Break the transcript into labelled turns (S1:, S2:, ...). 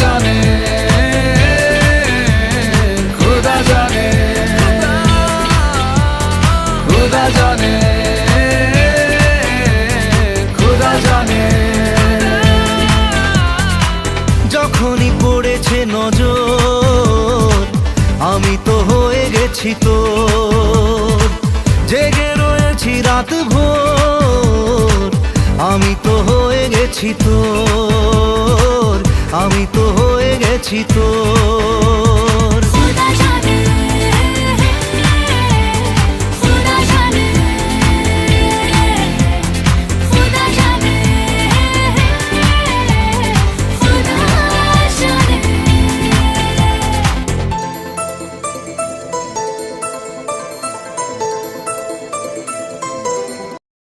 S1: জানে, खुदा जाने, खुदा जाने, खुदा जाने।
S2: যখনই পড়েছে নজর আমি তো হয়ে গেছি তোর, জেগে রয়েছি রাত ভোর আমি তো হয়ে গেছি তোর, আমি তো হয়ে গেছি তোর।